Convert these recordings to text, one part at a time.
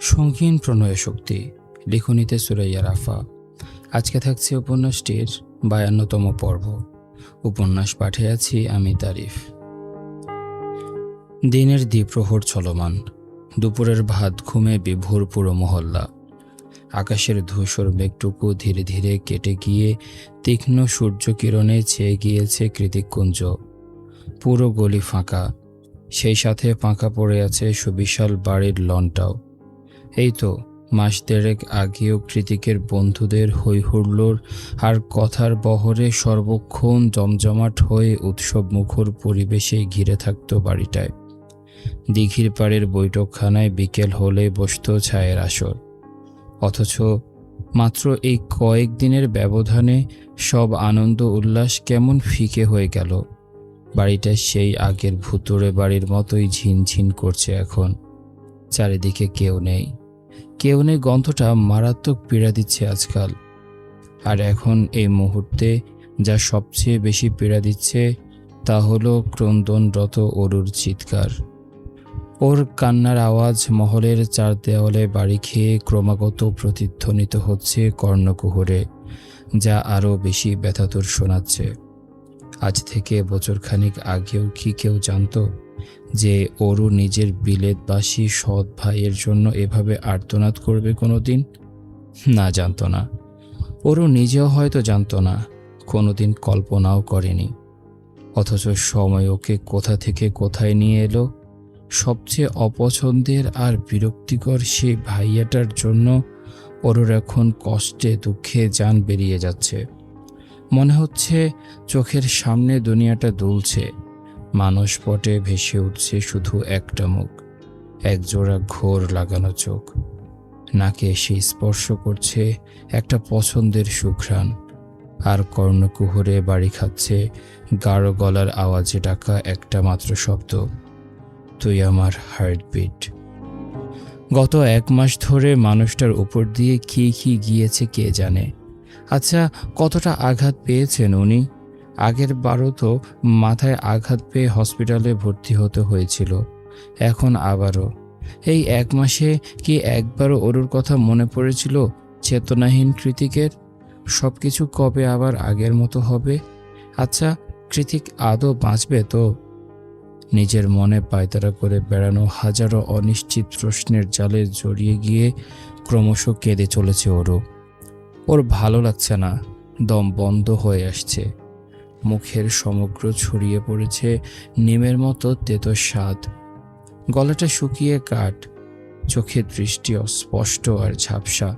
সঙ্গীন প্রণয় শক্তি, লিখনীতে সুরাইয়া রাফা। আজকে থাকছে উপন্যাসটির ৫২তম পর্ব। উপন্যাস পাঠে আছি আমি তারিফ। দিনের দ্বিপ্রহর চলমান, দুপুরের ভাত ঘুমে বিভোর পুরো মহল্লা। আকাশের ধূসর মেঘটুকু ধীরে ধীরে কেটে গিয়ে তীক্ষ্ণ সূর্যকিরণে ছেয়ে গিয়েছে কৃতিকুঞ্জ। পুরো গলি ফাঁকা, সেই সাথে ফাঁকা পড়ে আছে সুবিশাল বাড়ির লনটাও। এই তো মাস দেড়েক আগেও কৃতিকের বন্ধুদের হৈহুল্লোড় আর কথার বহরে সর্বক্ষণ জমজমাট হয়ে উৎসব মুখর পরিবেশে ঘিরে থাকত বাড়িটায়। দিঘির পাড়ের বৈঠকখানায় বিকেল হলে বসত ছায়ের আসর। অথচ মাত্র এই কয়েকদিনের ব্যবধানে সব আনন্দ উল্লাস কেমন ফিকে হয়ে গেল। বাড়িটা সেই আগের ভুতুড়ে বাড়ির মতোই ঝিনঝিন করছে এখন। চারিদিকে কেউ নেই গন্ধটা মারাত্মক পীড়া দিচ্ছে আজকাল। আর এখন এই মুহূর্তে যা সবচেয়ে বেশি পীড়া দিচ্ছে তা হলো ক্রন্দনরত অরুর চিৎকার। ওর কান্নার আওয়াজ মহলের চার দেওয়ালে বাড়ি খেয়ে ক্রমাগত প্রতিধ্বনিত হচ্ছে কর্ণকুহরে, যা আরও বেশি ব্যথাতুর শোনাচ্ছে। আজ থেকে বছরখানিক আগেও কি কেউ জানতো যে অরু নিজের বিলেতবাসী সৎ ভাইয়ের জন্য এভাবে আর্তনাদ করবে কোনোদিন? না, জানতো না। অরু নিজেও হয়তো জানতো না, কোনোদিন কল্পনাও করেনি। অথচ সময় ওকে কোথা থেকে কোথায় নিয়ে এলো। সবচেয়ে অপছন্দের আর বিরক্তিকর সেই ভাইয়াটার জন্য অরুর এখন কষ্টে দুঃখে জান বেরিয়ে যাচ্ছে। মনে হচ্ছে চোখের সামনে দুনিয়াটা দুলছে, মানসপটে ভেসে উঠছে শুধু একটা মুখ, একজোড়া ঘোর লাগানো চোখ। নাকে এসে স্পর্শ করছে একটা পছন্দের সুঘ্রাণ, আর কর্ণকুহরে বাড়ি খাচ্ছে গাঢ় গলার আওয়াজে ডাকা একটা মাত্র শব্দ, তুই আমার হার্টবিট। গত ১ মাস ধরে মানুষটার উপর দিয়ে কি গিয়েছে কে জানে। আচ্ছা, কতটা আঘাত পেয়েছেন উনি? আগের বারও তো মাথায় আঘাত পেয়ে হসপিটালে ভর্তি হতে হয়েছিল, এখন আবারও। এই ১ মাসে কি একবারও অরুর কথা মনে পড়েছিল চেতনাহীন কৃতিকের? সব কিছু কবে আবার আগের মতো হবে? আচ্ছা, কৃতিক আদৌ বাঁচবে তো? নিজের মনে পায়তারা করে বেড়ানো হাজারো অনিশ্চিত প্রশ্নের জালে জড়িয়ে গিয়ে ক্রমশ কেঁদে চলেছে অরু। ওর ভালো লাগছে না, দম বন্ধ হয়ে আসছে। মুখের সমগ্র ছড়িয়ে পড়েছে নিমের মতো তেতো স্বাদ। গলাটা শুকিয়ে কাঠ, চোখের দৃষ্টি অস্পষ্ট আর ঝাপসা।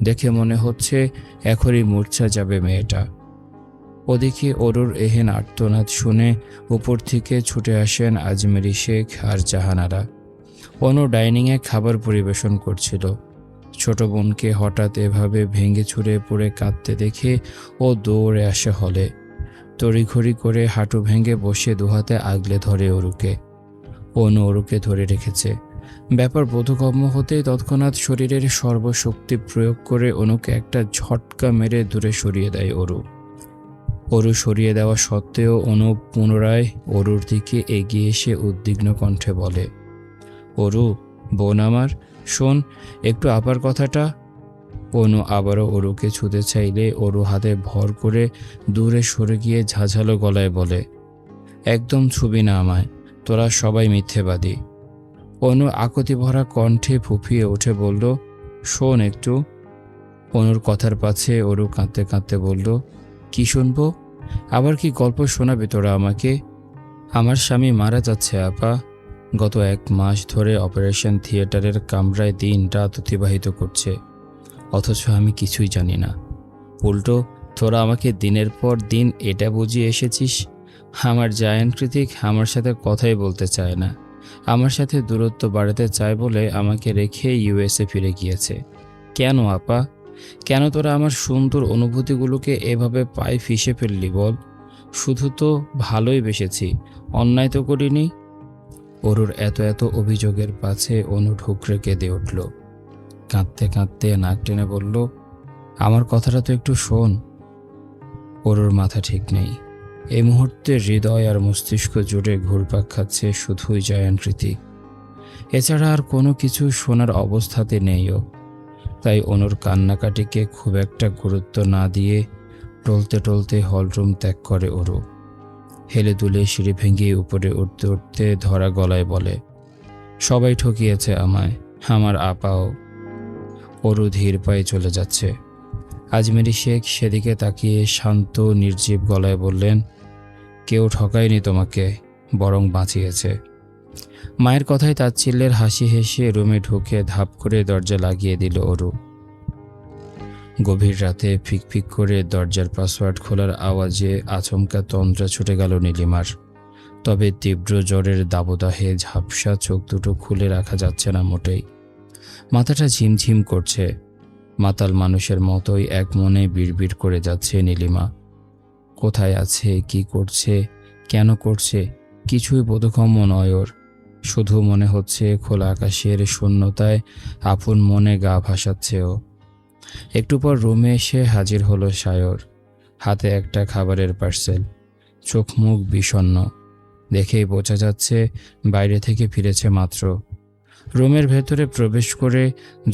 দেখে মনে হচ্ছে এখনই মূর্ছা যাবে মেয়েটা। ওদিকে অরুর এহেন আর্তনাদ শুনে উপর থেকে ছুটে আসেন আজমেরি শেখ আর জাহানারা। অনু ডাইনিংয়ে খাবার পরিবেশন করছিল। ছোট বোনকে হঠাৎ এভাবে ভেঙে ছুঁড়ে পড়ে কাঁদতে দেখে ও দৌড়ে আসে হলে। তড়িঘড়ি করে হাঁটু ভেঙে বসে দুহাতে আগলে ধরে অরুকে। অনু অরুকে ধরে রেখেছে। ব্যাপার বোধগম্য হতেই তৎক্ষণাৎ শরীরের সর্বশক্তি প্রয়োগ করে অনুকে একটা ঝটকা মেরে দূরে সরিয়ে দেয় অরু। অরু সরিয়ে দেওয়া সত্ত্বেও অনু পুনরায় অরুর দিকে এগিয়ে এসে উদ্বিগ্ন কণ্ঠে বলে, অরু বোন আমার, শোন একটু আপার কথাটা। অনু আবারও অরুকে ছুঁতে চাইলে অরু হাতে ভর করে দূরে সরে গিয়ে ঝাঝালো গলায় বলে, একদম ছুবি না আমায়, তোরা সবাই মিথ্যেবাদী। অনু আকুতি ভরা কণ্ঠে ফুঁপিয়ে উঠে বলল, শোন একটু। অনুর কথার পাছে অরু কাঁদতে কাঁদতে বলল, কি শুনবো? আবার কি গল্প শোনাবে তোরা আমাকে? আমার স্বামী মারা যাচ্ছে আপা। গত ১ মাস ধরে অপারেশন থিয়েটারের কামরায় দিন রাত অতিবাহিত করছে, অথচ আমি কিছুই জানি না। উল্টো তোরা আমাকে দিনের পর দিন এটা বুঝিয়ে এসেছিস আমার জায়ান্ট কৃতিক আমার সাথে কথাই বলতে চায় না, আমার সাথে দূরত্ব বাড়াতে চায় বলে আমাকে রেখে ইউএসএ ফিরে গিয়েছে। কেন আপা, কেন তোরা আমার সুন্দর অনুভূতিগুলোকে এভাবে পায়ে ফিসে ফেললি বল? শুধু তো ভালোই বেসেছি, অন্যায় তো করিনি। অরুর এত অভিযোগের পাছে অনু ঠুকরে কেঁদে উঠল। কাঁদতে কাঁদতে নাক টেনে বলল, আমার কথাটা তো একটু শোন। অরুর মাথা ঠিক নেই। এই মুহূর্তে হৃদয় আর মস্তিষ্ক জুড়ে ঘুরপাক খাচ্ছে শুধুই জায়ান্ট কৃতিক। এছাড়া আর কোনো কিছু শোনার অবস্থাতে নেইও। তাই অনুর কান্নাকাটিকে খুব একটা গুরুত্ব না দিয়ে টলতে টলতে হলরুম ত্যাগ করে অরু। হেলে দুলে সিঁড়ি ভেঙে উপরে উঠতে উঠতে ধরা গলায় বলে, সবাই ঠকিয়েছে আমায়, আমার আপাও। অরু ধীর পায়ে চলে যাচ্ছে। আজমেরি শেখ সেদিকে তাকিয়ে শান্ত নির্জীব গলায় বললেন, কেউ ঠকায়নি তোমাকে, বরং বাঁচিয়েছে। মায়ের কথায় তাচ্ছিল্যের হাসি হেসে রুমে ঢুকে ধাপ করে দরজা লাগিয়ে দিল অরু। গভীর রাতে ফিকফিক করে দরজার পাসওয়ার্ড খোলার আওয়াজে আচমকা তন্দ্রা ছুটে গেল নীলিমার। তবে তীব্র জ্বরের দাবদাহে ঝাপসা চোখ দুটো খুলে রাখা যাচ্ছে না মোটেই। মাথাটা ঝিমঝিম করছে। মাতাল মানুষের মতোই এক মনে বিড়বিড় করে যাচ্ছে নীলিমা। কোথায় আছে, কি করছে, কেন করছে, কিছুই বোধগম্য নয় ওর। শুধু মনে হচ্ছে খোলা আকাশের শূন্যতায় আপন মনে গা ভাসাচ্ছে ও। একটু পর রুমে এসে হাজির হলো সায়র, হাতে একটা খাবারের পার্সেল। চোখ মুখ বিষণ্ণ, দেখেই বোঝা যাচ্ছে বাইরে থেকে ফিরেছে মাত্র। রুমের ভেতরে প্রবেশ করে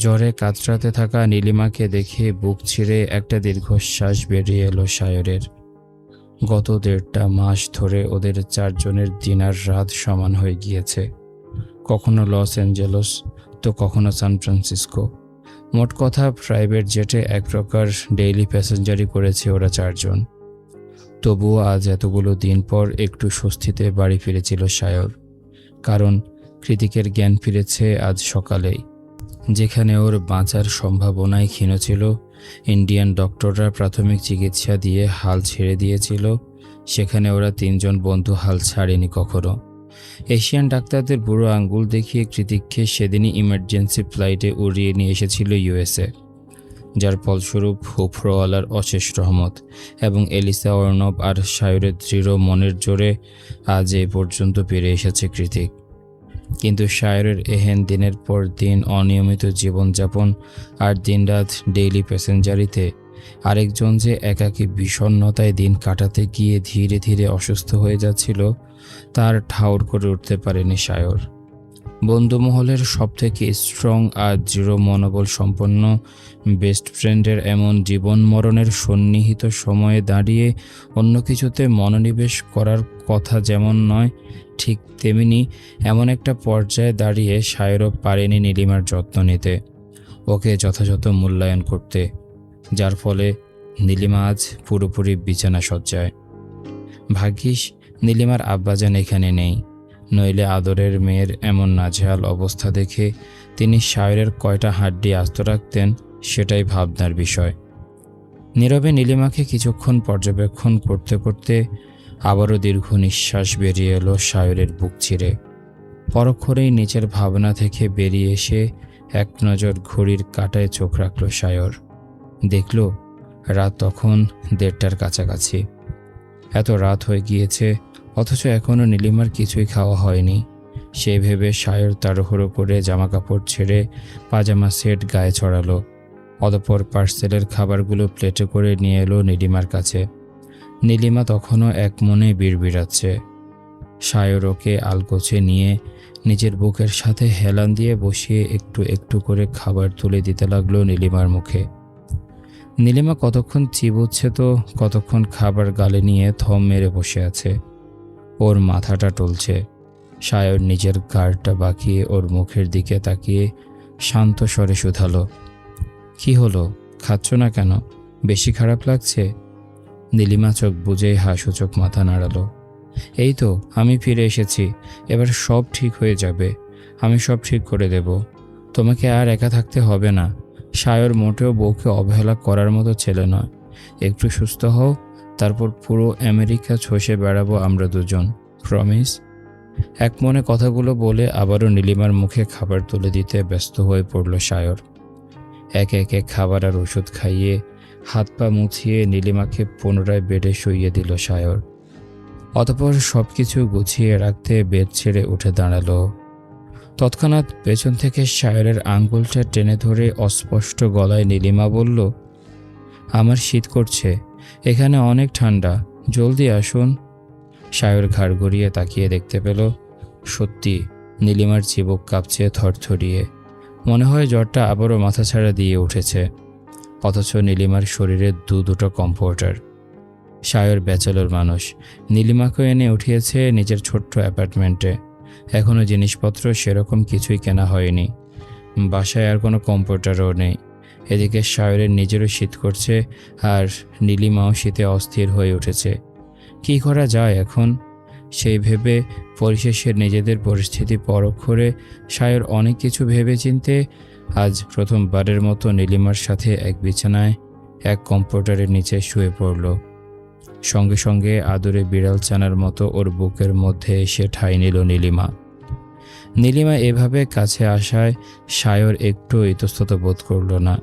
জ্বরে কাতরাতে থাকা নীলিমাকে দেখে বুক ছিঁড়ে একটা দীর্ঘশ্বাস বেরিয়ে এলো সায়রের। গত 1.5 মাস ধরে ওদের 4 জনের দিন আর রাত সমান হয়ে গিয়েছে। কখনো লস অ্যাঞ্জেলস তো কখনো সান ফ্রান্সিসকো। মোট কথা প্রাইভেট জেটে এক প্রকার ডেইলি প্যাসেঞ্জারি করেছে ওরা 4 জন। তবুও আজ এতগুলো দিন পর একটু স্বস্তিতে বাড়ি ফিরেছিল সায়র। কারণ কৃতিকের জ্ঞান ফিরেছে আজ সকালেই। যেখানে ওর বাঁচার সম্ভাবনাই ক্ষীণ ছিল, ইন্ডিয়ান ডক্টররা প্রাথমিক চিকিৎসা দিয়ে হাল ছেড়ে দিয়েছিল, সেখানে ওরা 3 জন বন্ধু হাল ছাড়েনি কখনো। এশিয়ান ডাক্তারদের বুড়ো আঙ্গুল দেখিয়ে কৃতিককে সেদিনই ইমার্জেন্সি ফ্লাইটে উড়িয়ে নিয়ে এসেছিল ইউএসএ, যার ফলস্বরূপ উপরওয়ালার অশেষ রহমত এবং এলিসা অর্ণব আর সায়রের দৃঢ় মনের জোরে আজ এ পর্যন্ত পেরে এসেছে কৃতিক। কিন্তু সায়রের এহেন দিনের পর দিন অনিয়মিত জীবনযাপন আর দিনরাত ডেইলি প্যাসেঞ্জারিতে আরেকজন যে একাকী বিষণ্ণতায় দিন কাটাতে গিয়ে ধীরে ধীরে অসুস্থ হয়ে যাচ্ছিল, তার ঠাউর করে উঠতে পারেনি সায়র। বন্ধুমহলের সবথেকে স্ট্রং আর দৃঢ় মনোবল সম্পন্ন বেস্ট ফ্রেন্ডের এমন জীবন মরণের সন্নিহিত সময়ে দাঁড়িয়ে অন্য কিছুতে মনোনিবেশ করার কথা যেমন নয়, ঠিক তেমনি এমন একটা পর্যায়ে দাঁড়িয়ে সায়রও পারেনি নীলিমার যত্ন নিতে, ওকে যথাযথ মূল্যায়ন করতে, যার ফলে নীলিমা আজ পুরোপুরি বিছানা সজ্জায়। ভাগ্যিস নীলিমার আব্বাজান এখানে নেই, নইলে আদরের মেয়ের এমন নাজেহাল অবস্থা দেখে তিনি সায়রের কয়টা হাড্ডি আস্ত রাখতেন সেটাই ভাবনার বিষয়। নীরবে নীলিমাকে কিছুক্ষণ পর্যবেক্ষণ করতে করতে আবারও দীর্ঘ নিঃশ্বাস বেরিয়ে এলো সায়রের বুক চিরে। পরক্ষণেই নিচের ভাবনা থেকে বেরিয়ে এসে এক নজর ঘড়ির কাঁটায় চোখ রাখল সায়র। দেখল রাত তখন 1:30টার কাছাকাছি। এত রাত হয়ে গিয়েছে, অথচ এখনও নীলিমার কিছুই খাওয়া হয়নি। সে ভেবে সায়র তাড়াহুড়ো করে জামাকাপড় ছেড়ে পাজামা সেট গায়ে ছড়ালো। অতঃপর পার্সেলের খাবারগুলো প্লেটে করে নিয়ে এলো নীলিমার কাছে। নীলিমা তখনও এক মনে বিড়বিড়াচ্ছে। সায়র ওকে আলগোছে নিয়ে নিজের বুকের সাথে হেলান দিয়ে বসিয়ে একটু একটু করে খাবার তুলে দিতে লাগলো নীলিমার মুখে। নীলিমা কতক্ষণ চিবুচ্ছে তো কতক্ষণ খাবার গালে নিয়ে থম মেরে বসে আছে। ওর মাথাটা টলছে। সায়র নিজের গাড়টা বাঁকিয়ে ওর মুখের দিকে তাকিয়ে শান্ত স্বরে শুধালো, কি হলো, খাচ্ছ না কেন, বেশি খারাপ লাগছে? নীলিমা চোখ বুজেই হাসূচক মাথা নাড়ালো। এই তো আমি ফিরে এসেছি, এবার সব ঠিক হয়ে যাবে, আমি সব ঠিক করে দেব, তোমাকে আর একা থাকতে হবে না। সায়র মোটেও বউকে অবহেলা করার মতো ছেলে নয়। একটু সুস্থ হও, তারপর পুরো আমেরিকা ছষে বেড়াবো আমরা দুজন, প্রমিস। এক মনে কথাগুলো বলে আবারও নীলিমার মুখে খাবার তুলে দিতে ব্যস্ত হয়ে পড়ল সায়র। একে একে খাবার আর ওষুধ খাইয়ে হাত পা মুছিয়ে নীলিমাকে পুনরায় বেডে শুইয়ে দিল সায়র। অতঃপর সব কিছু গুছিয়ে রাখতে বেড ছেড়ে উঠে দাঁড়ালো। তৎক্ষণাৎ পেছন থেকে সায়রের আঙ্গুলটা টেনে ধরে অস্পষ্ট গলায় নীলিমা বলল, আমার শীত করছে, এখানে অনেক ঠান্ডা, জলদি আসুন। সায়র ঘাড় ঘুরিয়ে তাকিয়ে দেখতে পেল সত্যি নীলিমার চিবুক কাঁপছে থরথরিয়ে। মনে হয় জ্বরটা আবারও মাথাছাড়া দিয়ে উঠেছে। অথচ নীলিমার শরীরে দুটো কম্ফোর্টার। সায়র ব্যাচেলর মানুষ। নীলিমাকে এনে উঠিয়েছে নিজের ছোট্ট অ্যাপার্টমেন্টে। এখনও জিনিসপত্র সেরকম কিছুই কেনা হয়নি। বাসায় আর কোনো কম্ফোর্টারও নেই। এদিকে সায়রের নিজেরও শীত করছে, আর নীলিমাও শীতে অস্থির হয়ে উঠেছে। কি করা যায় এখন, সেই ভেবে পরিশেষে নিজেদের পরিস্থিতি পরখ করে সায়র অনেক কিছু ভেবেচিন্তে আজ প্রথমবারের মতো নীলিমার সাথে এক বিছানায় এক কম্ফোর্টারের নিচে শুয়ে পড়ল। সঙ্গে সঙ্গে আদরে বিড়াল চানার মতো ওর বুকের মধ্যে এসে ঠাঁই নিল নীলিমা। নীলিমা এভাবে কাছে আসায় সায়র একটু ইতস্তত বোধ করল না।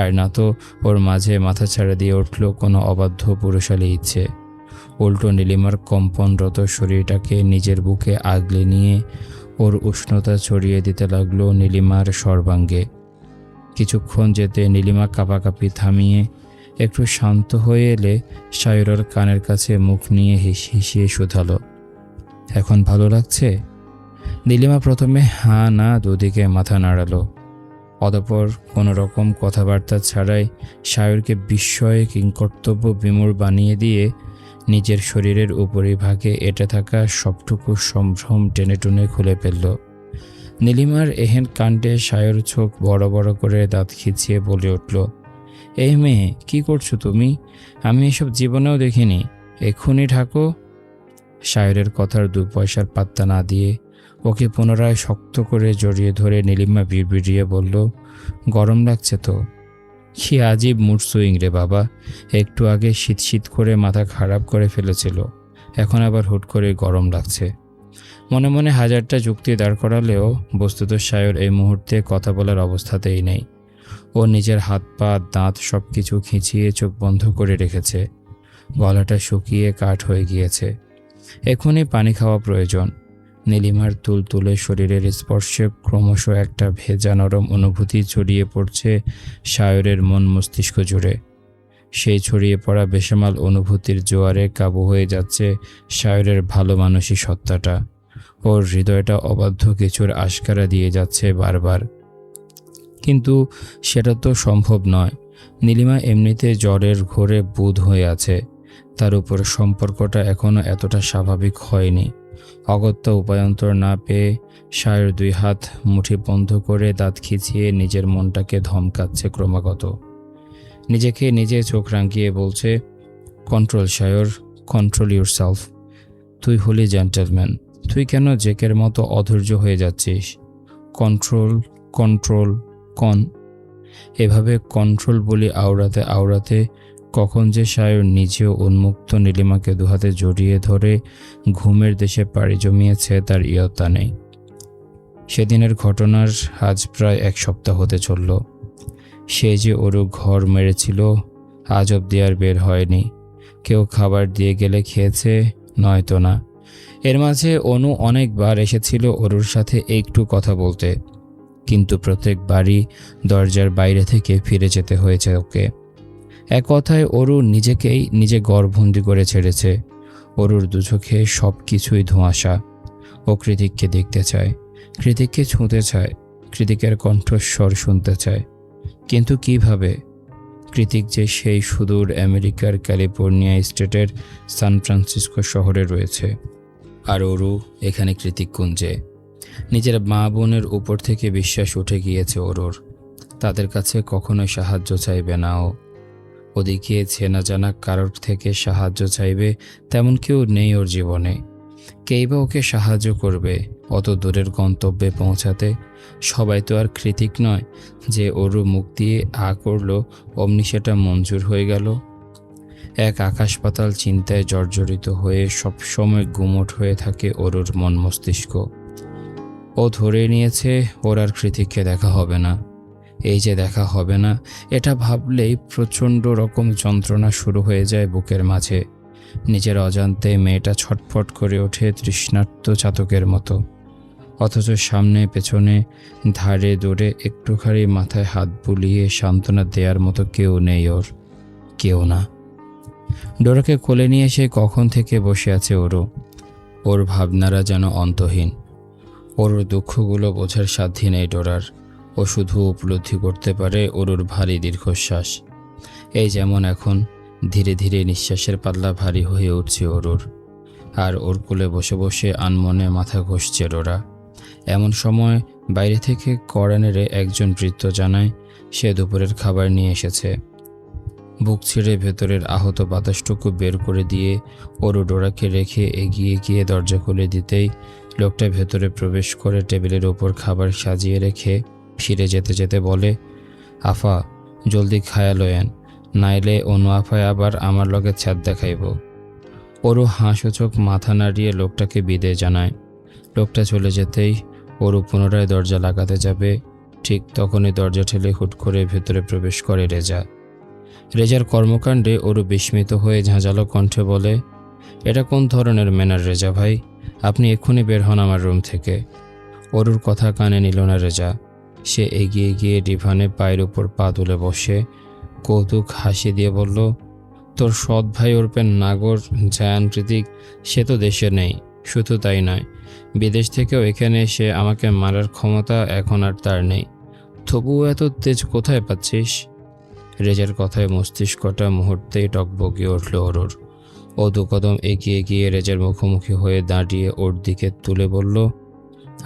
আর না তো ওর মাঝে মাথা ছাড়া দিয়ে উঠল কোনো অবাধ্য পুরুষালী ইচ্ছে। উল্টো নীলিমার কম্পনরত শরীরটাকে নিজের বুকে আগলে নিয়ে ওর উষ্ণতা ছড়িয়ে দিতে লাগলো নীলিমার সর্বাঙ্গে। কিছুক্ষণ যেতে নীলিমা কাঁপাকাঁপি থামিয়ে একটু শান্ত হয়ে এলে সায়রের কানের কাছে মুখ নিয়ে হিসিয়ে শুধালো, এখন ভালো লাগছে? নীলিমা প্রথমে হ্যাঁ না দুদিকে মাথা নাড়ালো। অতঃপর কোনো রকম কথাবার্তা ছাড়াই সায়রকে বিস্ময়ে কিংকর্তব্য বিমূঢ় বানিয়ে দিয়ে নিজের শরীরের উপরিভাগে এঁটে থাকা সবটুকু সম্ভ্রম টেনে টুনে খুলে ফেলল। নীলিমার এহেন কাণ্ডে সায়র চোখ বড় বড় করে দাঁত খিচিয়ে বলে উঠল, এই মেয়ে, কি করছো তুমি? আমি এসব জীবনেও দেখিনি, এক্ষুনি ঢাকো। সায়রের কথার 2 পয়সার পাত্তা না দিয়ে ওকে পুনরায় শক্ত করে জড়িয়ে ধরে নীলিমা বিড়বিড়িয়ে বলল, গরম লাগছে তো? কি আজীব মুড সুইং রে বাবা, একটু আগে শীত শীত করে মাথা খারাপ করে ফেলেছিল, এখন আবার হুট করে গরম লাগছে। মনে মনে হাজারটা যুক্তি দাঁড় করালেও বস্তুত সায়র এই মুহূর্তে কথা বলার অবস্থাতেই নেই। ও নিজের হাত পা দাঁত সব কিছু খিঁচিয়ে চোখ বন্ধ করে রেখেছে। গলাটা শুকিয়ে কাঠ হয়ে গিয়েছে। এখনই পানি খাওয়া প্রয়োজন। নীলিমার তুলতুলে শরীরের স্পর্শে ক্রমশ একটা ভেজা নরম অনুভূতি ছড়িয়ে পড়ছে সায়রের মন মস্তিষ্ক জুড়ে। সেই ছড়িয়ে পড়া বেসামাল অনুভূতির জোয়ারে কাবু হয়ে যাচ্ছে সায়রের ভালো মানসী সত্তাটা। ওর হৃদয়টা অবাধ্য কিছুর আশকারা দিয়ে যাচ্ছে বারবার। কিন্তু সেটা তো সম্ভব নয়। নীলিমা এমনিতে জ্বরের ঘোরে বুঁদ হয়ে আছে, তার উপর সম্পর্কটা এখনও এতটা স্বাভাবিক হয়নি। অগত্যা উপায়ন্তর না পেয়ে সায়র 2 হাত মুঠি বন্ধ করে দাঁত খিচিয়ে নিজের মনটাকে ধমকাচ্ছে ক্রমাগত। নিজেকে নিজে চোখ রাঙিয়ে বলছে, কন্ট্রোল সায়র, কন্ট্রোল ইউরসেলফ। তুই হলি জেন্টলম্যান, তুই কেন জেকের মতো অধৈর্য হয়ে যাচ্ছিস? কন্ট্রোল কন্ট্রোল এভাবে কন্ট্রোল বলি আওড়াতে আওড়াতে কখন যে সায়র নিজেও উন্মুক্ত নীলিমাকে 2 হাতে জড়িয়ে ধরে ঘুমের দেশে পাড়ি জমিয়েছে তার ইয়ত্তা নেই। সেদিনের ঘটনার আজ প্রায় 1 সপ্তাহ হতে চলল। সে যে ওরু ঘর মেরেছিল আজ অবধি আর বের হয়নি। কেউ খাবার দিয়ে গেলে খেয়েছে, নয়তো না। এর মাঝে অনু অনেকবার এসেছিল ওরুর সাথে একটু কথা বলতে, কিন্তু প্রত্যেকবারই দরজার বাইরে থেকে ফিরে যেতে হয়েছে ওকে। এক কথায় অরু নিজেকেই নিজে গড়বন্দি করে ছেড়েছে। অরুর 2 চোখে সব কিছুই ধোঁয়াশা। ও কৃতিককে দেখতে চায়, কৃতিককে ছুঁতে চায়, কৃতিকের কণ্ঠস্বর শুনতে চায়। কিন্তু কিভাবে? কৃতিক যে সেই সুদূর আমেরিকার ক্যালিফোর্নিয়া স্টেটের সান ফ্রান্সিসকো শহরে রয়েছে, আর অরু এখানে কৃতিককুঞ্জে। নিজের মা বোনের উপর থেকে বিশ্বাস উঠে গিয়েছে অরুর। তাদের কাছে কখনোই সাহায্য চাইবে না ও। ওদিকে চেনা জানা কারোর থেকে সাহায্য চাইবে তেমন কেউ নেই ওর জীবনে। কেই বা ওকে সাহায্য করবে অত দূরের গন্তব্যে পৌঁছাতে? সবাই তো আর কৃতিক নয় যে অরু মুখ দিয়ে করলো অমনি সেটা মঞ্জুর হয়ে গেল। এক আকাশ পাতাল চিন্তায় জর্জরিত হয়ে সবসময় গুমোট হয়ে থাকে অরুর মন মস্তিষ্ক। ও ধরে নিয়েছে ওর আর কৃতিককে দেখা হবে না। এই যে দেখা হবে না, এটা ভাবলেই প্রচণ্ড রকম যন্ত্রণা শুরু হয়ে যায় বুকের মাঝে। নিজের অজান্তে মেয়েটা ছটফট করে ওঠে তৃষ্ণার্ত চাতকের মতো। অথচ সামনে পেছনে ধারে দৌড়ে একটুখানি মাথায় হাত বুলিয়ে সান্ত্বনা দেওয়ার মতো কেউ নেই ওর, কেউ না। ডোরাকে কোলে নিয়ে সে কখন থেকে বসে আছে ওর ভাবনারা যেন অন্তহীন। অরুর দুঃখগুলো বোঝার সাধ্য নেই ডোরার। ও শুধু উপলব্ধি করতে পারে অরুর ভারী দীর্ঘশ্বাস। এই যেমন এখন ধীরে ধীরে নিঃশ্বাসের পাল্লা ভারী হয়ে উঠছে অরুর, আর ওর কোলে বসে বসে আনমনে মাথা ঘষছে ডোরা। এমন সময় বাইরে থেকে কড়া একজন ভৃত্য জানায় সে দুপুরের খাবার নিয়ে এসেছে। বুক ছিঁড়ে ভেতরের আহত বাতাসটুকু বের করে দিয়ে অরু ডোরাকে রেখে এগিয়ে গিয়ে দরজা খুলে দিতেই লোকটা ভেতরে প্রবেশ করে টেবিলের ওপর খাবার সাজিয়ে রেখে ফিরে যেতে যেতে বলে, আফা জলদি খায়া লয়েন, নাইলে অনু আফায় আবার আমার লগে ছাদ দেখাইব। অরু হাসূচক মাথা নাড়িয়ে লোকটাকে বিদায় জানায়। লোকটা চলে যেতেই অরু পুনরায় দরজা লাগাতে যাবে, ঠিক তখনই দরজা ঠেলে হুট করে ভেতরে প্রবেশ করে রেজা। রেজার কর্মকাণ্ডে অরু বিস্মিত হয়ে ঝাঁঝালো কণ্ঠে বলে, এটা কোন ধরনের ম্যানার রেজা ভাই? আপনি এক্ষুনি বের হন আমার রুম থেকে। অরুর কথা কানে নিল না রেজা। সে এগিয়ে গিয়ে ডিভানে পায়ের উপর পা তুলে বসে কৌতুক হাসি দিয়ে বলল, তোর সৎ ভাই ওরপেন নাগর জায়ান প্রতীক সে তো দেশে নেই। শুধু তাই নয়, বিদেশ থেকেও এখানে এসে আমাকে মারার ক্ষমতা এখন আর তার নেই। তবুও এত তেজ কোথায় পাচ্ছিস? রেজার কথায় মস্তিষ্কটা মুহূর্তেই টকবগিয়ে উঠল অরুর। ও দু কদম এগিয়ে গিয়ে রেজার মুখোমুখি হয়ে দাঁড়িয়ে ওর দিকে তুলে বলল,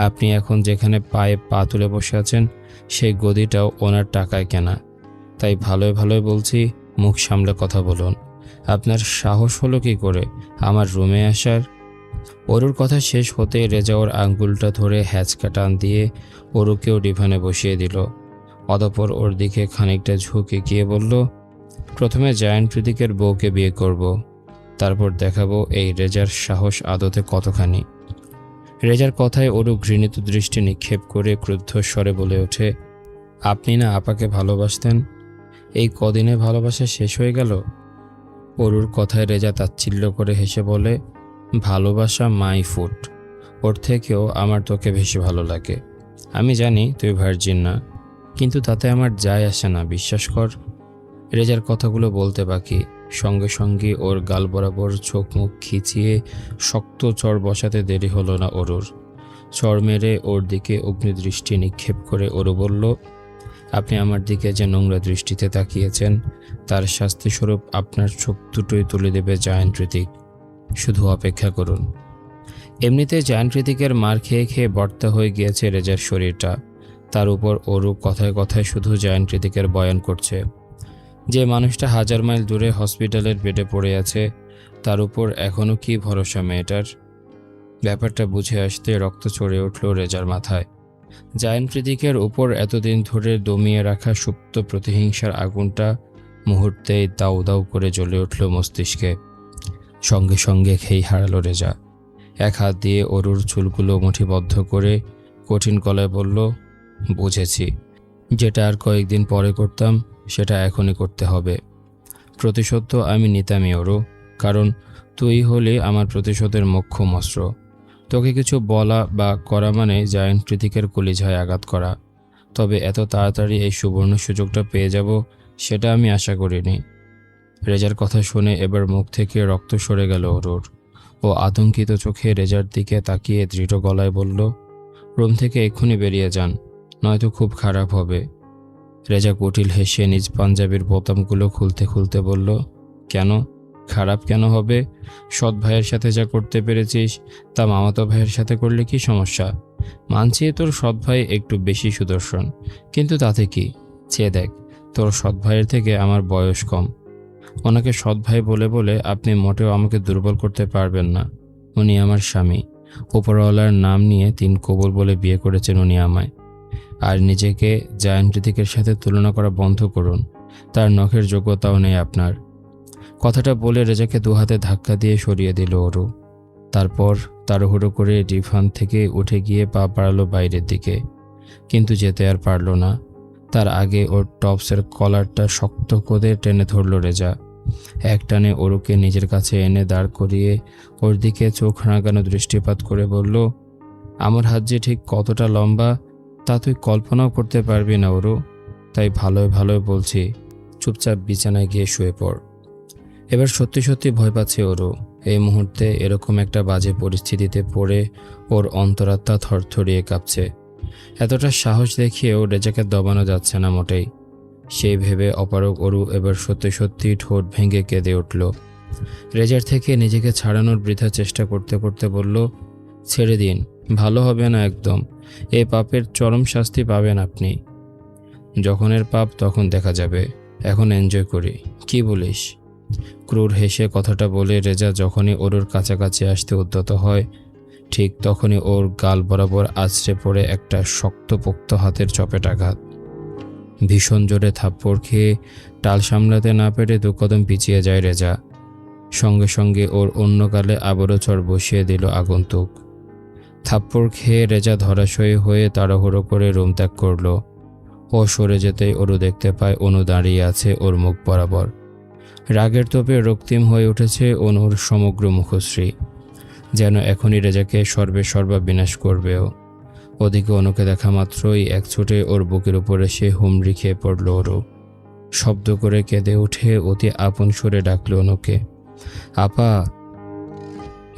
আপনি এখন যেখানে পায়ে পা তুলে বসে আছেন সেই গদিটাও ওনার টাকায় কেনা। তাই ভালোই ভালোই বলছি, মুখ সামলে কথা বলুন। আপনার সাহস হলো কি করে আমার রুমে আসার? অরুর কথা শেষ হতে রেজা ওর আঙ্গুলটা ধরে হ্যাচকা টান দিয়ে অরুকেও ডিভানে বসিয়ে দিল। অতঃপর ওর দিকে খানিকটা ঝুঁকে গিয়ে বলল, প্রথমে জায়ান্ট প্রতীকের বউকে বিয়ে করব, তারপর দেখাবো এই রেজার সাহস আদতে কতখানি। রেজার কথায় অরু ঘৃণিত দৃষ্টি নিক্ষেপ করে ক্রুদ্ধ স্বরে বলে ওঠে, আপনি না আপাকে ভালোবাসতেন? এই কদিনে ভালোবাসা শেষ হয়ে গেল? অরুর কথায় রেজা তাচ্ছিল্য করে হেসে বলে, ভালোবাসা মাই ফুট, ওর থেকেও আমার তোকে বেশি ভালো লাগে। আমি জানি তুই ভার্জিন না, কিন্তু তাতে আমার যায় আসে না, বিশ্বাস কর। রেজার কথাগুলো বলতে বাকি, সঙ্গে সঙ্গে ওর গাল বরাবর চোখ মুখ খিচিয়ে শক্ত চড় বসাতে দেরি হলো না অরুর। চড় মেরে ওর দিকে অগ্নিদৃষ্টি নিক্ষেপ করে অরু বলল, আপনি আমার দিকে যে নোংরা দৃষ্টিতে তাকিয়েছেন তার শাস্তিস্বরূপ আপনার চোখ দুটোই তুলে দেবে জায়ান্ট প্রতীক। শুধু অপেক্ষা করুন। এমনিতে জায়ান্ট প্রতীকের মার খেয়ে খেয়ে বর্তা হয়ে গিয়েছে রেজার শরীরটা। তার উপর অরু কথায় কথায় শুধু জায়ান্ট প্রতীকের বয়ান করছে। যে মানুষটা 1000 মাইল দূরে হসপিটালের বেডে পড়ে আছে, তার উপর এখনও কি ভরসা মেয়েটার? ব্যাপারটা বুঝে আসতে রক্ত চড়ে উঠল রেজার মাথায়। জায়ান্ট প্রতীকের উপর এতদিন ধরে দমিয়ে রাখা সুপ্ত প্রতিহিংসার আগুনটা মুহূর্তেই দাউ দাউ করে জ্বলে উঠল মস্তিষ্কে। সঙ্গে সঙ্গে খেই হারালো রেজা। এক হাত দিয়ে অরুর চুলগুলো মুঠিবদ্ধ করে কঠিন গলায় বলল, বুঝেছি, যেটা আর কয়েকদিন পরে করতাম সেটা এখনই করতে হবে। প্রতিশোধ তো আমি নিতামই অরু, কারণ তুই হলি আমার প্রতিশোধের মোক্ষম অস্ত্র। তোকে কিছু বলা বা করা মানে জায়ান্ট প্রতীকের কলিজায় আঘাত করা। তবে এত তাড়াতাড়ি এই সুবর্ণ সুযোগটা পেয়ে যাব সেটা আমি আশা করিনি। রেজার কথা শুনে এবার মুখ থেকে রক্ত সরে গেল অরুর। ও আতঙ্কিত চোখে রেজার দিকে তাকিয়ে দৃঢ় গলায় বলল, রুম থেকে এক্ষুনি বেরিয়ে যান, নয়তো খুব খারাপ হবে। রেজা কুটিল হেসে নিজ পাঞ্জাবির বোতামগুলো খুলতে খুলতে বলল, কেন খারাপ কেন হবে? সৎ ভাইয়ের সাথে যা করতে পেরেছিস তা মামাতো ভাইয়ের সাথে করলে কি সমস্যা? মানছি তোর সৎ ভাই একটু বেশি সুদর্শন, কিন্তু তাতে কি? চেয়ে দেখ, তোর সৎ ভাইয়ের থেকে আমার বয়স কম। ওনাকে সৎ ভাই বলে বলে আপনি মোটেও আমাকে দুর্বল করতে পারবেন না। উনি আমার স্বামী। উপরওয়ালার নাম নিয়ে 3 কবুল বলে বিয়ে করেছেন উনি আমায়। আর নিজেকে জায়ান্ট প্রতীকের সাথে তুলনা করা বন্ধ করুন। তার নখের যোগ্যতাও নেই আপনার। কথাটা বলে রেজাকে 2 হাতে ধাক্কা দিয়ে সরিয়ে দিল অরু। তারপর তাড়াহুড়ো করে ডিভান থেকে উঠে গিয়ে পা বাড়ালো বাইরের দিকে, কিন্তু যেতে আর পারল না। তার আগে ওর টপসের কলারটা শক্ত করে টেনে ধরল রেজা। এক টানে অরুকে নিজের কাছে এনে দাঁড় করিয়ে ওর দিকে চোখ রাঙানো দৃষ্টিপাত করে বলল, আমার হাত যে ঠিক কতটা লম্বা তা তুই কল্পনাও করতে পারবি না অরু। তাই ভালোই ভালোই বলছি, চুপচাপ বিছানায় গিয়ে শুয়ে পড়। এবার সত্যি সত্যি ভয় পাচ্ছে অরু। এই মুহূর্তে এরকম একটা বাজে পরিস্থিতিতে পড়ে ওর অন্তরাত্মা থরথরিয়ে কাঁপছে। এতটা সাহস দেখিয়েও রেজাকে দবানো যাচ্ছে না মোটেই। সেই ভেবে অপারগ অরু এবার সত্যি সত্যি ঠোঁট ভেঙে কেঁদে উঠল। রেজার থেকে নিজেকে ছাড়ানোর বৃথা চেষ্টা করতে করতে বলল, ছেড়ে দিন, ভালো হবে না একদম। এই পাপের চরম শাস্তি পাবেন আপনি। যখন এর পাপ তখন দেখা যাবে, এখন এনজয় করি, কি বলিস? ক্রূর হেসে কথাটা বলে রেজা যখনই অরুর কাছাকাছি আসতে উদ্যত হয়, ঠিক তখনই ওর গাল বরাবর আছড়ে পড়ে একটা শক্তপোক্ত হাতের চপেটাঘাত। ভীষণ জোরে থাপ্পড় খেয়ে টাল সামলাতে না পেরে 2 কদম পিছিয়ে যায় রেজা। সঙ্গে সঙ্গে ওর অন্য গালে আবারও চড় বসিয়ে দিল আগন্তুক। থাপ্পড় খেয়ে রেজা ধরাশয়ী হয়ে তাড়াহুড়ো করে রুম ত্যাগ করল। ও সরে যেতেই অরু দেখতে পায় অনু দাঁড়িয়ে আছে ওর মুখ বরাবর। রাগের তোপে রক্তিম হয়ে উঠেছে অনুর সমগ্র মুখশ্রী, যেন এখনই রেজাকে সর্বা বিনাশ করবেও। ওদিকে অনুকে দেখা মাত্রই এক ছুটে ওর বুকের উপর এসে হুমড়ি খেয়ে পড়ল ওরও। শব্দ করে কেঁদে উঠে অতি আপন সুরে ডাকল অনুকে, আপা।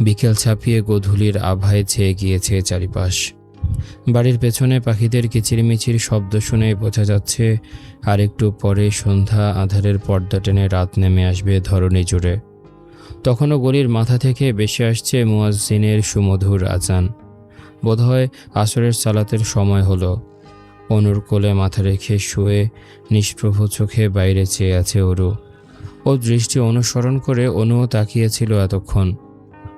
বিকেল ছাপিয়ে গোধূলির আভায় ছেয়ে গিয়েছে চারিপাশ। বাড়ির পেছনে পাখিদের কিচিরমিচির শব্দ শুনে বোঝা যাচ্ছে আর একটু পরে সন্ধ্যা আঁধারের পর্দা টেনে রাত নেমে আসবে ধরণী জুড়ে। তখনও গলির মাথা থেকে বেশি আসছে মুয়াজ্জিনের সুমধুর আজান। বোধহয় আসরের সালাতের সময় হলো। অনুর কোলে মাথা রেখে শুয়ে নিষ্প্রভ চোখে বাইরে চেয়ে আছে অরু। ও দৃষ্টি অনুসরণ করে অনুও তাকিয়েছিল এতক্ষণ।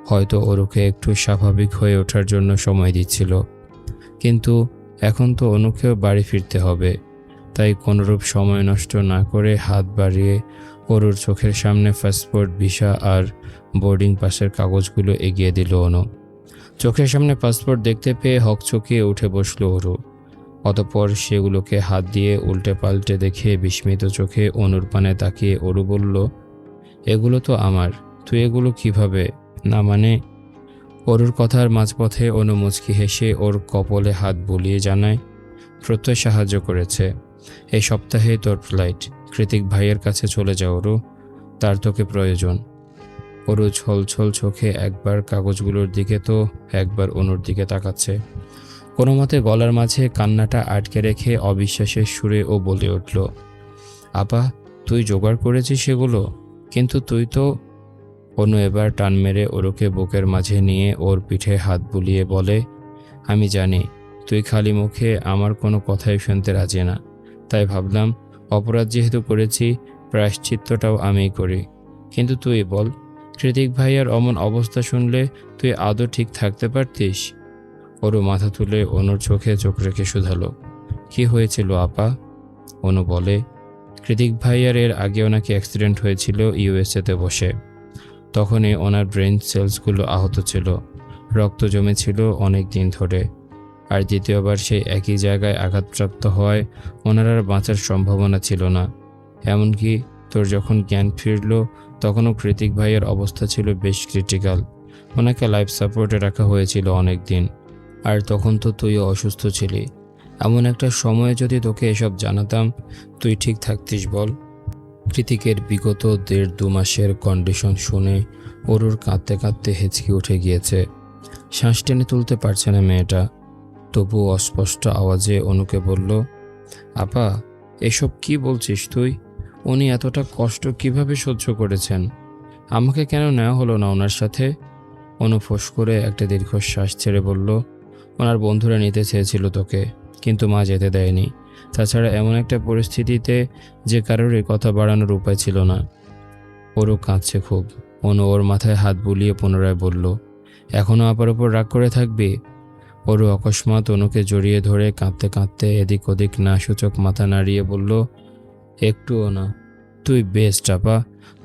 হয়তো অরুকে একটু স্বাভাবিক হয়ে ওঠার জন্য সময় দিচ্ছিল। কিন্তু এখন তো অনুকেও বাড়ি ফিরতে হবে, তাই কোনোরূপ সময় নষ্ট না করে হাত বাড়িয়ে অরুর চোখের সামনে পাসপোর্ট, ভিসা আর বোর্ডিং পাসের কাগজগুলো এগিয়ে দিল অনু। চোখের সামনে পাসপোর্ট দেখতে পেয়ে হকচকিয়ে উঠে বসল অরু। অতঃপর সেগুলোকে হাত দিয়ে উল্টে পাল্টে দেখে বিস্মিত চোখে অনুর পানে তাকিয়ে অরু বলল, এগুলো তো আমার, তুই এগুলো কিভাবে? না মানে? অরুর কথার মাঝপথে অনু মুচকি হেসে ওর কপলে হাত বুলিয়ে জানায়, প্রত্যয় সাহায্য করেছে। এই সপ্তাহে তোর ফ্লাইট, কৃতিক ভাইয়ের কাছে চলে যাও অরু, তার তোকে প্রয়োজন। অরু ছলছল চোখে একবার কাগজগুলোর দিকে তো একবার অনুর দিকে তাকাচ্ছে। কোনো মতে গলার মাঝে কান্নাটা আটকে রেখে অবিশ্বাসের সুরে ও বলে উঠল, আপা, তুই জোগাড় করেছিস সেগুলো? কিন্তু তুই তো। অনু এবার টান মেরে অরুকে বুকের মাঝে নিয়ে ওর পিঠে হাত বুলিয়ে বলে, আমি জানি তুই খালি মুখে আমার কোনো কথাই শুনতে রাজি না, তাই ভাবলাম অপরাধ যেহেতু করেছি প্রায়শ্চিত্তটাও আমিই করি। কিন্তু তুই বল, কৃতিক ভাইয়ার অমন অবস্থা শুনলে তুই আদৌ ঠিক থাকতে পারতিস? অরু মাথা তুলে অনুর চোখে চোখ রেখে শুধালো, কি হয়েছিল আপা? অনু বলে, কৃতিক ভাইয়ার এর আগেও নাকি অ্যাক্সিডেন্ট হয়েছিল ইউএসএতে বসে। তখনই ওনার ব্রেন সেলসগুলো আহত ছিল, রক্ত জমেছিল অনেক দিন ধরে। আর দ্বিতীয়বার সেই একই জায়গায় আঘাতপ্রাপ্ত হওয়ায় ওনার আর বাঁচার সম্ভাবনা ছিল না। এমনকি তোর যখন জ্ঞান ফিরল তখনও কৃতিক ভাইয়ের অবস্থা ছিল বেশ ক্রিটিক্যাল। ওনাকে লাইফ সাপোর্টে রাখা হয়েছিল অনেক দিন। আর তখন তো তুইও অসুস্থ ছিলি। এমন একটা সময়ে যদি তোকে এসব জানাতাম, তুই ঠিক থাকতিস বল? কৃতিকের বিগত 1.5-2 মাসের কন্ডিশন শুনে অরুর কাঁদতে কাঁদতে হেঁচকি উঠে গিয়েছে। শ্বাস টেনে তুলতে পারছে না মেয়েটা। তবু অস্পষ্ট আওয়াজে অনুকে বলল, আপা, এসব কি বলছিস তুই? উনি এতটা কষ্ট কিভাবে সহ্য করেছেন? আমাকে কেন নেওয়া হলো না ওনার সাথে? অনু ফোঁস করে একটা দীর্ঘশ্বাস ছেড়ে বলল, ওনার বন্ধুরা নিতে চেয়েছিল তোকে, কিন্তু মা যেতে দেয়নি। তাছাড়া এমন একটা পরিস্থিতিতে যে কারোরই কথা বাড়ানোর উপায় ছিল না। ওরও কাঁদছে খুব। অনু ওর মাথায় হাত বুলিয়ে পুনরায় বলল, এখনও আপার ওপর রাগ করে থাকবি? ওরও অকস্মাৎ অনুকে জড়িয়ে ধরে কাঁদতে কাঁদতে এদিক ওদিক না সূচক মাথা নাড়িয়ে বলল, একটুও না, তুই বেস্ট আপা,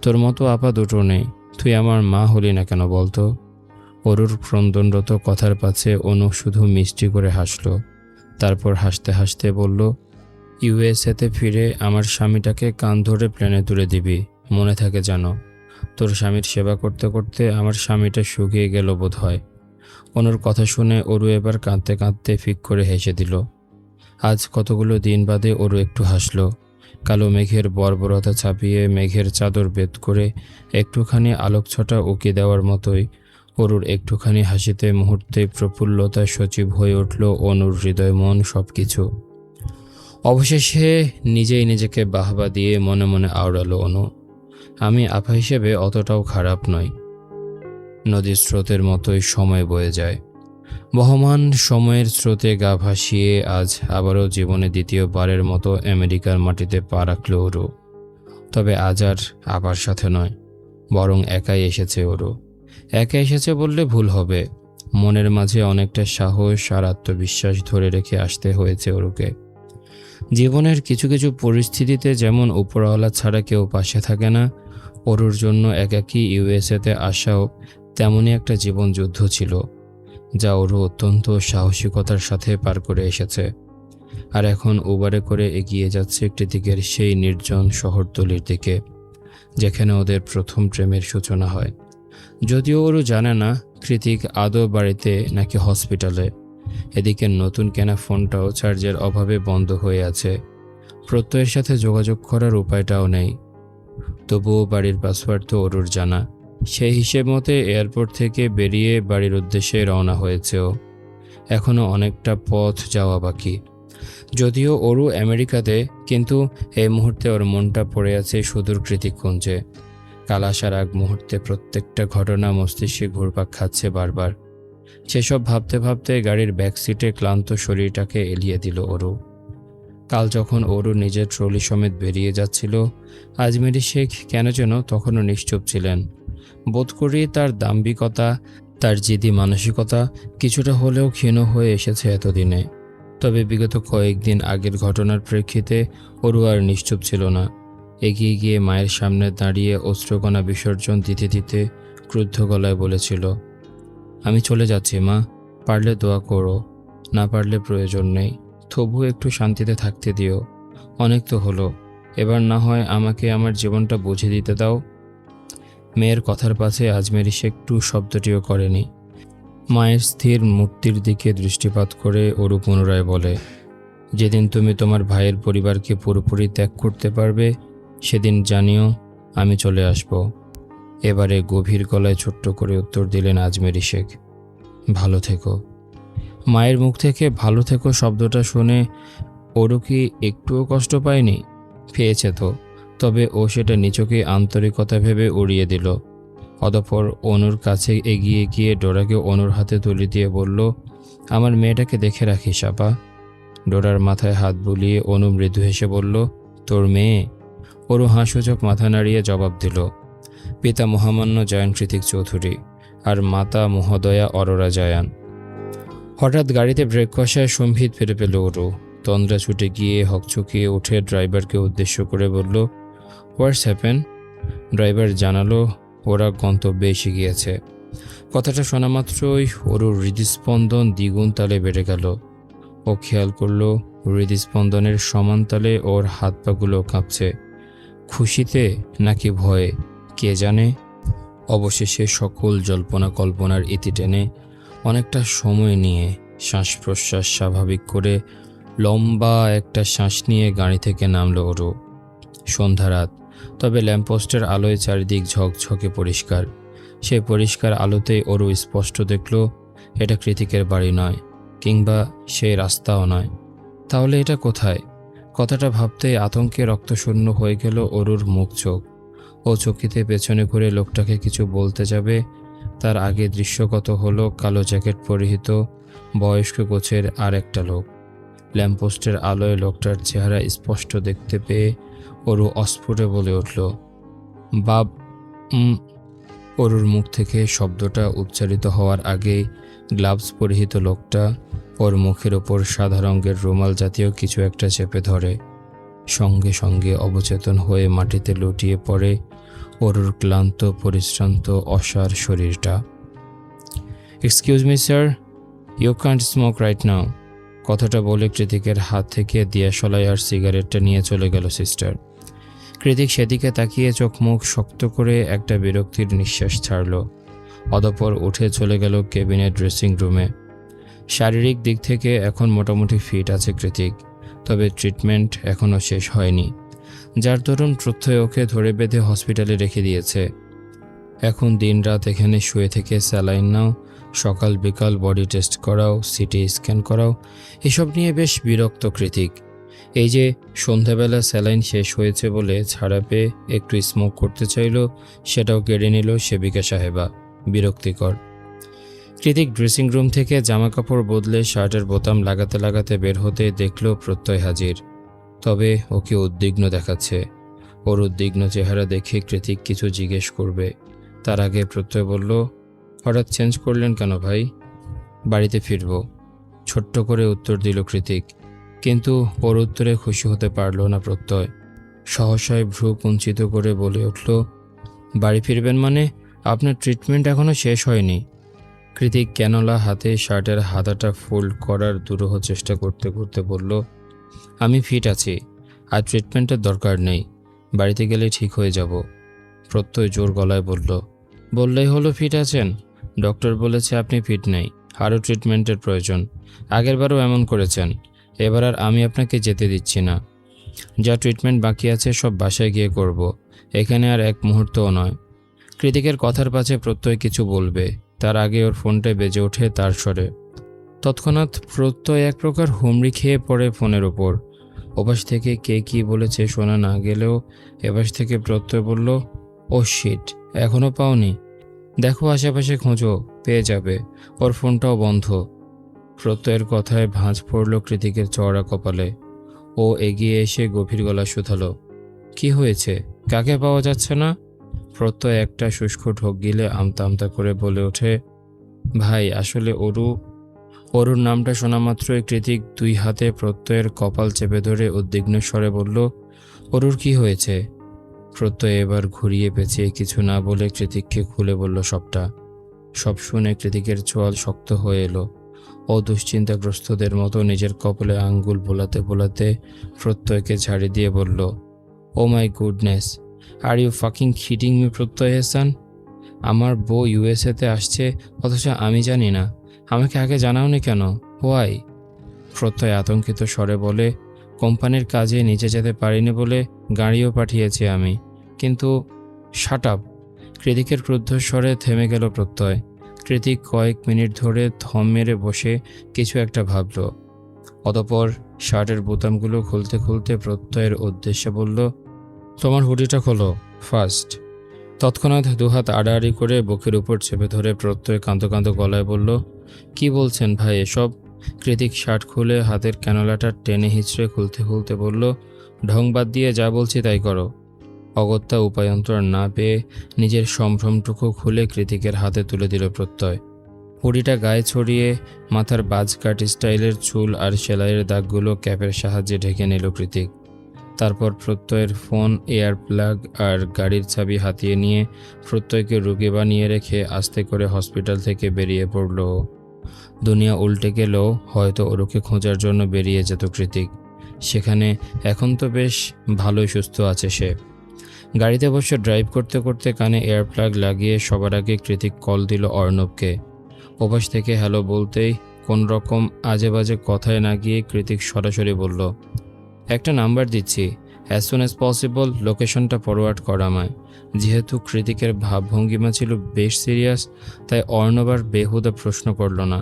তোর মতো আপা দুটো নেই। তুই আমার মা হলি না কেন বলতো? অরুর ক্রন্দনরত কথার পাছে অনু শুধু মিষ্টি করে হাসল। তারপর হাসতে হাসতে বলল, ইউএসএতে ফিরে আমার স্বামীটাকে কান ধরে প্লেনে তুলে দিবি, মনে থাকে জানো। তোর স্বামীর সেবা করতে করতে আমার স্বামীটা শুকিয়ে গেল বোধ হয়। অনুর কথা শুনে অরু এবার কাঁদতে কাঁদতে ফিক করে হেসে দিল। আজ কতগুলো দিন বাদে অরু একটু হাসল। কালো মেঘের বর্বরতা ছাপিয়ে মেঘের চাদর বেদ করে একটুখানি আলোকছটা উকি দেওয়ার মতোই অরুর একটুখানি হাসিতে মুহূর্তে প্রফুল্লতা সজীব হয়ে উঠল অনুর হৃদয় মন সব কিছু। অবশেষে নিজেই নিজেকে বাহবা দিয়ে মনে মনে আওড়ালো অনু, আমি আপা হিসেবে অতটাও খারাপ নই। নদীর স্রোতের মতোই সময় বয়ে যায়। বহমান সময়ের স্রোতে গা ভাসিয়ে আজ আবারও জীবনে দ্বিতীয়বারের মতো আমেরিকার মাটিতে পা রাখল ওরু। তবে আজ আর আপার সাথে নয়, বরং একাই এসেছে ওরু। একা এসেছে বললে ভুল হবে, মনের মাঝে অনেকটা সাহস আর আত্মবিশ্বাস ধরে রেখে আসতে হয়েছে ওরুকে। জীবনের কিছু কিছু পরিস্থিতিতে যেমন উপরওয়ালা ছাড়া কেউ পাশে থাকে না, ওরুর জন্য একাকী ইউএসএতে আসাও তেমনই একটা জীবনযুদ্ধ ছিল, যা ওরু অত্যন্ত সাহসিকতার সাথে পার করে এসেছে। আর এখন উবারে করে এগিয়ে যাচ্ছে কৃতিকের সেই নির্জন শহরতলির দিকে, যেখানে ওদের প্রথম প্রেমের সূচনা হয়। যদিও ওরু জানে না কৃতিক আদৌ বাড়িতে নাকি হসপিটালে। এদিকে নতুন কেনা ফোনটাও চার্জের অভাবে বন্ধ হয়ে আছে, প্রত্যয়ের সাথে যোগাযোগ করার উপায়টাও নেই। তবুও বাড়ির পাসওয়ার্ড তো ওরুর জানা, সেই হিসেব মতে এয়ারপোর্ট থেকে বেরিয়ে বাড়ির উদ্দেশ্যে রওনা হয়েছেও। এখনও অনেকটা পথ যাওয়া বাকি। যদিও ওরু আমেরিকাতে, কিন্তু এই মুহূর্তে ওর মনটা পড়ে আছে সুদূর কৃতিককুঞ্জে। কাল আসার আগ মুহূর্তে প্রত্যেকটা ঘটনা মস্তিষ্কে ঘুরপাক খাচ্ছে বারবার। সেসব ভাবতে ভাবতে গাড়ির ব্যাক সিটে ক্লান্ত শরীরটাকে এলিয়ে দিল ওরু। কাল যখন ওরু নিজের ট্রলি সমেত বেরিয়ে যাচ্ছিল, আজমেরি শেখ কেন যেন তখনও নিশ্চুপ ছিলেন। বোধ করি তার দাম্ভিকতা, তার জিদি মানসিকতা কিছুটা হলেও ক্ষীণ হয়ে এসেছে এতদিনে। তবে বিগত কয়েকদিন আগের ঘটনার প্রেক্ষিতে ওরু আর নিশ্চুপ ছিল না। এগিয়ে গিয়ে মায়ের সামনে দাঁড়িয়ে অশ্রুকণা বিসর্জন দিতে দিতে ক্রুদ্ধ গলায় বলেছিল, আমি চলে যাচ্ছি মা, পারলে দোয়া করো, না পারলে প্রয়োজন নেই, তবু একটু শান্তিতে থাকতে দিও। অনেক তো হলো, এবার না হয় আমাকে আমার জীবনটা বুঝে দিতে দাও। মেয়ের কথার পাশে আজমেরি শেখ একটু শব্দটিও করেনি। মায়ের স্থির মূর্তির দিকে দৃষ্টিপাত করে ওরু পুনরায় বলে, যেদিন তুমি তোমার ভাইয়ের পরিবারকে পুরোপুরি ত্যাগ করতে পারবে, সেদিন জানিও আমি চলে আসব। এবারে গভীর গলায় ছোট্ট করে উত্তর দিলেন আজমেরি শেখ, ভালো থেকো। মায়ের মুখ থেকে ভালো থেকো শব্দটা শুনে ওরু কি একটুও কষ্ট পায়নি? পেয়েছে তো, তবে ও সেটা নিছকই আন্তরিকতা ভেবে উড়িয়ে দিল। অতঃপর অনুর কাছে এগিয়ে গিয়ে ডোরাকে অনুর হাতে তুলে দিয়ে বলল, আমার মেয়েটাকে দেখে রাখিস আপা। ডোরার মাথায় হাত বুলিয়ে অনু মৃদু হেসে বলল, তোর মেয়ে? ওরু হাসূচক মাথা নাড়িয়ে জবাব দিল, পিতা মহামান্য জয়ান কৃতিক চৌধুরী আর মাতা মহোদয়া অরোরা জয়ান। হঠাৎ গাড়িতে ব্রেক কষায় সম্ভিত ফিরে পেল ওরু। তন্দ্রা ছুটে গিয়ে হকচকিয়ে উঠে ড্রাইভারকে উদ্দেশ্য করে বলল, হোয়াটস হ্যাপেন? ড্রাইভার জানালো ওরা গন্তব্যে এসে গিয়েছে। কথাটা শোনা মাত্রই ওরুর হৃদস্পন্দন দ্বিগুণ তালে বেড়ে গেল। ও খেয়াল করলো হৃদস্পন্দনের সমান তালে ওর হাত পাগুলো কাঁপছে। খুশিতে নাকি ভয়ে কে জানে। অবশেষে সকল জল্পনা কল্পনার ইতি টেনে অনেকটা সময় নিয়ে শ্বাস প্রশ্বাস স্বাভাবিক করে লম্বা একটা শ্বাস নিয়ে গাড়ি থেকে নামলো ওরু। সন্ধ্যা রাত, তবে ল্যাম্পপোস্টের আলোয় চারিদিক ঝকঝকে পরিষ্কার। সেই পরিষ্কার আলোতেই ওরু স্পষ্ট দেখল এটা কৃতিকের বাড়ি নয়, কিংবা সেই রাস্তাও নয়। তাহলে এটা কোথায়? কথাটা ভাবতেই আতঙ্কে রক্তশূন্য হয়ে গেল ওরুর মুখ চোখ। ও চকিতে পেছনে ঘুরে লোকটাকে কিছু বলতে যাবে, তার আগে দৃশ্যগত হলো কালো জ্যাকেট পরিহিত বয়স্ক গোছের আর একটা লোক। ল্যাম্পপোস্টের আলোয় লোকটার চেহারা স্পষ্ট দেখতে পেয়ে ওরু অস্ফুটে বলে উঠল, বাব। ওরুর মুখ থেকে শব্দটা উচ্চারিত হওয়ার আগেই গ্লাভস পরিহিত লোকটা ওর মুখের ওপর সাদা রঙের রুমাল জাতীয় কিছু একটা চেপে ধরে। সঙ্গে সঙ্গে অবচেতন হয়ে মাটিতে লুটিয়ে পড়ে ওরুর ক্লান্ত পরিশ্রান্ত অসার শরীরটা। Excuse me sir, you can't smoke right now. কথাটা বলে কৃতিকের হাত থেকে দিয়াশলাই আর সিগারেটটা নিয়ে চলে গেল সিস্টার। কৃতিক সেদিকে তাকিয়ে চোখ মুখ শক্ত করে একটা বিরক্তির নিঃশ্বাস ছাড়ল। অতঃপর উঠে চলে গেল কেবিনের ড্রেসিং রুমে। শারীরিক দিক থেকে এখন মোটামুটি ফিট আছে কৃতিক, তবে ট্রিটমেন্ট এখনও শেষ হয়নি। যার দরুন প্রত্যয় ওকে ধরে বেঁধে হসপিটালে রেখে দিয়েছে। এখন দিনরাত এখানে শুয়ে থেকে স্যালাইন নাও, সকাল বিকাল বডি টেস্ট করাও, সিটি স্ক্যান করাও, এসব নিয়ে বেশ বিরক্ত কৃতিক। এই যে সন্ধ্যাবেলা স্যালাইন শেষ হয়েছে বলে ছাড়া পেয়ে একটু স্মোক করতে চাইল, সেটাও কেড়ে নিল সেবিকা সাহেবা। বিরক্তিকর। কৃতিক ড্রেসিং রুম থেকে জামা কাপড় বদলে শার্টের বোতাম লাগাতে লাগাতে বের হতে দেখল প্রত্যয় হাজির। তবে ওকে উদ্বিগ্ন দেখাচ্ছে। ওর উদ্বিগ্ন চেহারা দেখে কৃতিক কিছু জিজ্ঞেস করবে, তার আগে প্রত্যয় বলল, হঠাৎ চেঞ্জ করলেন কেন ভাই? বাড়িতে ফিরব, ছোট্ট করে উত্তর দিল কৃতিক। কিন্তু ওর উত্তরে খুশি হতে পারল না প্রত্যয়। সহসায় ভ্রু কুঞ্চিত করে বলে উঠল, বাড়ি ফিরবেন মানে? আপনার ট্রিটমেন্ট এখনো শেষ হয়নি। কৃতিক ক্যানোলা হাতে শার্টের হাতাটা ফোল্ড করার দুরূহ চেষ্টা করতে করতে বলল, আমি ফিট আছি, আর ট্রিটমেন্টের দরকার নেই, বাড়িতে গেলে ঠিক হয়ে যাব। প্রত্যয় জোর গলায় বলল, বললেই হলো ফিট আছেন? ডক্টর বলেছে আপনি ফিট নেই, আরও ট্রিটমেন্টের প্রয়োজন। আগেরবারও এমন করেছেন, এবার আর আমি আপনাকে যেতে দিচ্ছি না। যা ট্রিটমেন্ট বাকি আছে সব বাসায় গিয়ে করব, এখানে আর এক মুহূর্তও নয়। কৃতিকের কথার পাছে প্রত্যয় কিছু বলবে, তার আগে ওর ফোনটায় বেজে ওঠে তার স্বরে। তৎক্ষণাৎ প্রত্যয় এক প্রকার হুমড়ি খেয়ে পড়ে ফোনের ওপর। ওপাশ থেকে কে কি বলেছে শোনা না গেলেও এপাশ থেকে প্রত্যয় বলল, ও শিট, এখনও পাওনি? দেখো আশেপাশে খোঁজো, পেয়ে যাবে। ওর ফোনটাও বন্ধ। প্রত্যয়ের কথায় ভাঁজ পড়ল কৃতিকের চওড়া কপালে। ও এগিয়ে এসে গভীর গলা শুধালো, কি হয়েছে? কাকে পাওয়া যাচ্ছে না? প্রত্যয় একটা শুষ্ক ঢোক গিলে আমতা আমতা করে বলে ওঠে, ভাই আসলে অরুর নামটা শোনা মাত্রই কৃতিক দুই হাতে প্রত্যয়ের কপাল চেপে ধরে উদ্বিগ্ন স্বরে বলল, অরুর কি হয়েছে? প্রত্যয় এবার ঘুরিয়ে পেঁচিয়ে কিছু না বলে কৃতিককে খুলে বলল সবটা। সব শুনে কৃতিকের চোয়াল শক্ত হয়ে এলো। ও দুশ্চিন্তাগ্রস্তদের মতো নিজের কপালে আঙ্গুল বোলাতে বোলাতে প্রত্যয়কে ঝাড়ি দিয়ে বলল, oh my goodness, are you fucking kidding me Prottoy Hasan? আমার বউ ইউএসএতে আসছে অথচ আমি জানি না? আমাকে আগে জানাওনি কেন? হোয়াই? প্রত্যয় আতঙ্কিত স্বরে বলে, কোম্পানির কাজে নিচে যেতে পারিনি বলে গাড়িও পাঠিয়েছি আমি, কিন্তু শাট আপ। কৃতিকের ক্রুদ্ধ স্বরে থেমে গেল প্রত্যয়। কৃতিক কয়েক মিনিট ধরে থম মেরে বসে কিছু একটা ভাবল। অতঃপর শার্টের বোতামগুলো খুলতে খুলতে প্রত্যয়ের উদ্দেশ্যে বলল, তোমার হুডিটা খোলো ফার্স্ট। তৎক্ষণাৎ দুহাত আড়াআড়ি করে বুকের উপর চেপে ধরে প্রত্যয় কাঁদো কাঁদো গলায় বলল, কি বলছেন ভাই এসব? কৃতিক শার্ট খুলে হাতের ক্যানোলাটা টেনে হিঁচড়ে খুলতে খুলতে বলল, ঢং বাদ দিয়ে যা বলছি তাই করো। অগত্যা উপায়ন্তর না পেয়ে নিজের সম্ভ্রমটুকু খুলে কৃতিকের হাতে তুলে দিল প্রত্যয়। হুডিটা গায়ে ছড়িয়ে মাথার বাজ কাট স্টাইলের চুল আর সেলাইয়ের দাগগুলো ক্যাপের সাহায্যে ঢেকে নিল কৃতিক। তারপর প্রত্যয়ের ফোন, এয়ার প্লাগ আর গাড়ির চাবি হাতিয়ে নিয়ে প্রত্যয়কে রুগী বানিয়ে রেখে আস্তে করে হসপিটাল থেকে বেরিয়ে পড়ল। দুনিয়া উল্টে গেলেও হয়তো ওরকে খোঁজার জন্য বেরিয়ে যেত কৃতিক। সেখানে এখন তো বেশ ভালোই সুস্থ আছে সে। গাড়িতে বসে ড্রাইভ করতে করতে কানে এয়ার প্লাগ লাগিয়ে সবার আগে কৃতিক কল দিল অর্ণবকে। ওপাশ থেকে হ্যালো বলতেই কোন রকম আজে বাজে কথায় না গিয়ে কৃতিক সরাসরি বলল, একটা নাম্বার দিচ্ছি, অ্যাজ সুন অ্যাজ পসিবল লোকেশনটা ফরওয়ার্ড করা আমায়। যেহেতু কৃতিকের ভাবভঙ্গিমা ছিল বেশ সিরিয়াস, তাই অর্ণব আর বেহুদা প্রশ্ন করল না,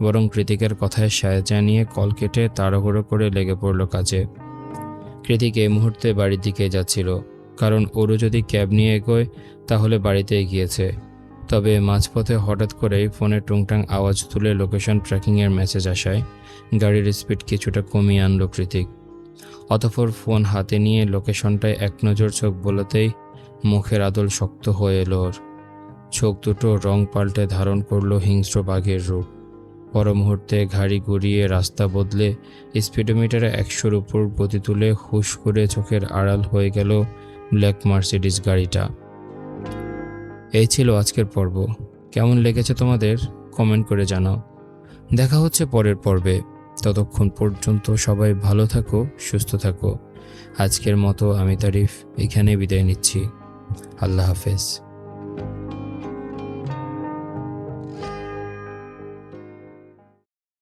বরং কৃতিকের কথায় সায় জানিয়ে কল কেটে তাড়াহুড়ো করে লেগে পড়ল কাজে। কৃতিক এই মুহূর্তে বাড়ির দিকে যাচ্ছিল, কারণ ওরও যদি ক্যাব নিয়ে এগোয় তাহলে বাড়িতে গিয়েছে। তবে মাঝপথে হঠাৎ করেই ফোনে টুংটাং আওয়াজ তুলে লোকেশন ট্র্যাকিংয়ের মেসেজ আসায় গাড়ির স্পিড কিছুটা কমিয়ে আনল কৃতিক। অতঃপর ফোন হাতে নিয়ে লোকেশনটায় এক নজর চোখ বোলাতেই মুখের আদল শক্ত হয়ে এলো ওর। চোখ দুটো রং পাল্টে ধারণ করলো হিংস্র বাঘের রূপ। পর মুহূর্তে গাড়ি ঘুরিয়ে রাস্তা বদলে স্পিডোমিটারে 100-র উপর গতি তুলে হুশ করে চোখের আড়াল হয়ে গেল ব্ল্যাক মার্সিডিজ গাড়িটা। এই ছিল আজকের পর্ব। কেমন লেগেছে তোমাদের কমেন্ট করে জানাও। দেখা হচ্ছে পরের পর্বে। ততক্ষণ পর্যন্ত সবাই ভালো থাকো, সুস্থ থাকো। আজকের মতো আমি তারিফ এখানে বিদায় নিচ্ছি। আল্লাহ হাফেজ।